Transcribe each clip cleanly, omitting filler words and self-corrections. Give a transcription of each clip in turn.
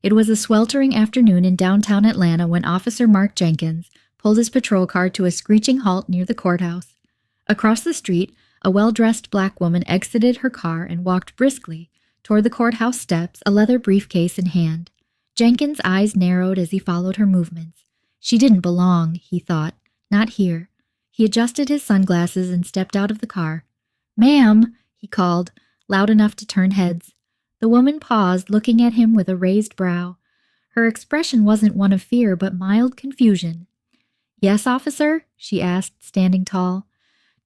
It was a sweltering afternoon in downtown Atlanta when Officer Mark Jenkins pulled his patrol car to a screeching halt near the courthouse. Across the street, a well-dressed black woman exited her car and walked briskly toward the courthouse steps, a leather briefcase in hand. Jenkins' eyes narrowed as he followed her movements. She didn't belong, he thought. Not here. He adjusted his sunglasses and stepped out of the car. "Ma'am," he called, loud enough to turn heads. The woman paused, looking at him with a raised brow. Her expression wasn't one of fear, but mild confusion. "Yes, officer?" she asked, standing tall.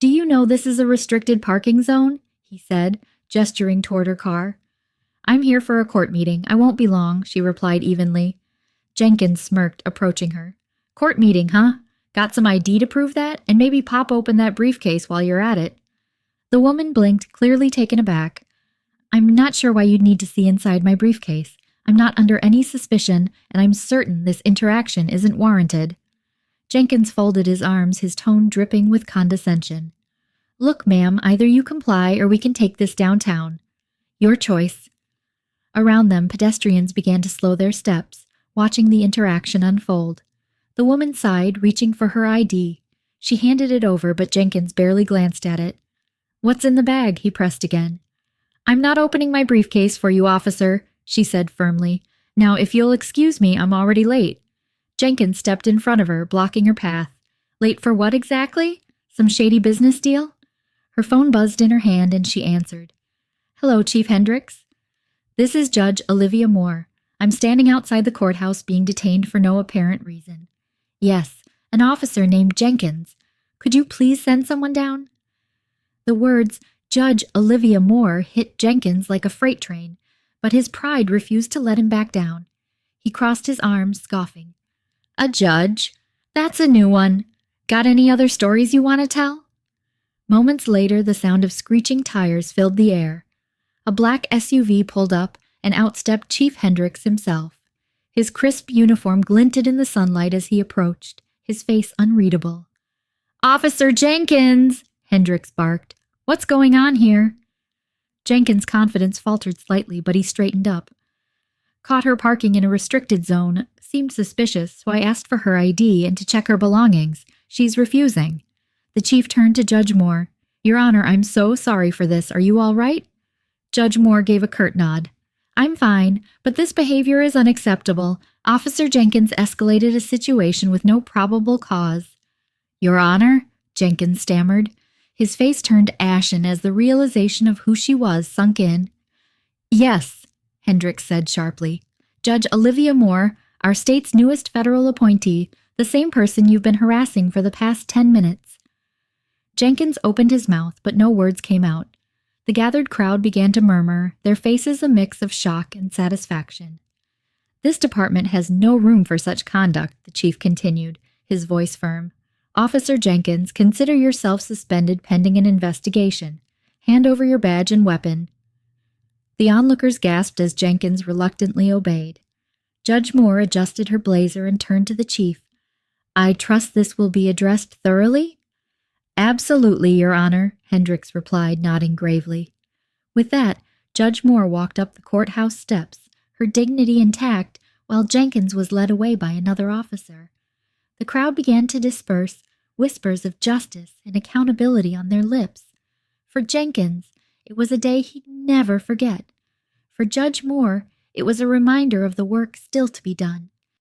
"Do you know this is a restricted parking zone?" he said, gesturing toward her car. "I'm here for a court meeting. I won't be long," she replied evenly. Jenkins smirked, approaching her. "Court meeting, huh? Got some ID to prove that? And maybe pop open that briefcase while you're at it." The woman blinked, clearly taken aback. "I'm not sure why you'd need to see inside my briefcase. I'm not under any suspicion, and I'm certain this interaction isn't warranted." Jenkins folded his arms, his tone dripping with condescension. "Look, ma'am, either you comply or we can take this downtown. Your choice." Around them, pedestrians began to slow their steps, watching the interaction unfold. The woman sighed, reaching for her ID. She handed it over, but Jenkins barely glanced at it. "What's in the bag?" he pressed again. "I'm not opening my briefcase for you, officer," she said firmly. "Now, if you'll excuse me, I'm already late." Jenkins stepped in front of her, blocking her path. "Late for what exactly? Some shady business deal?" Her phone buzzed in her hand and she answered. "Hello, Chief Hendricks. This is Judge Olivia Moore. I'm standing outside the courthouse being detained for no apparent reason." "Yes, an officer named Jenkins. Could you please send someone down?" The words, Judge Olivia Moore, hit Jenkins like a freight train, but his pride refused to let him back down. He crossed his arms, scoffing. "A judge? That's a new one. Got any other stories you want to tell?" Moments later, the sound of screeching tires filled the air. A black SUV pulled up, and out stepped Chief Hendricks himself. His crisp uniform glinted in the sunlight as he approached, his face unreadable. "Officer Jenkins!" Hendricks barked. "What's going on here?" Jenkins' confidence faltered slightly, but he straightened up. "Caught her parking in a restricted zone. Seemed suspicious, so I asked for her ID and to check her belongings. She's refusing." The chief turned to Judge Moore. "Your Honor, I'm so sorry for this. Are you all right?" Judge Moore gave a curt nod. "I'm fine, but this behavior is unacceptable. Officer Jenkins escalated a situation with no probable cause." "Your Honor?" Jenkins stammered. His face turned ashen as the realization of who she was sunk in. "Yes," Hendricks said sharply. "Judge Olivia Moore, our state's newest federal appointee, the same person you've been harassing for the past 10 minutes. Jenkins opened his mouth, but no words came out. The gathered crowd began to murmur, their faces a mix of shock and satisfaction. "This department has no room for such conduct," the chief continued, his voice firm. "Officer Jenkins, consider yourself suspended pending an investigation. Hand over your badge and weapon." The onlookers gasped as Jenkins reluctantly obeyed. Judge Moore adjusted her blazer and turned to the chief. "I trust this will be addressed thoroughly?" "Absolutely, Your Honor," Hendricks replied, nodding gravely. With that, Judge Moore walked up the courthouse steps, her dignity intact, while Jenkins was led away by another officer. The crowd began to disperse, whispers of justice and accountability on their lips. For Jenkins, it was a day he'd never forget. For Judge Moore, it was a reminder of the work still to be done.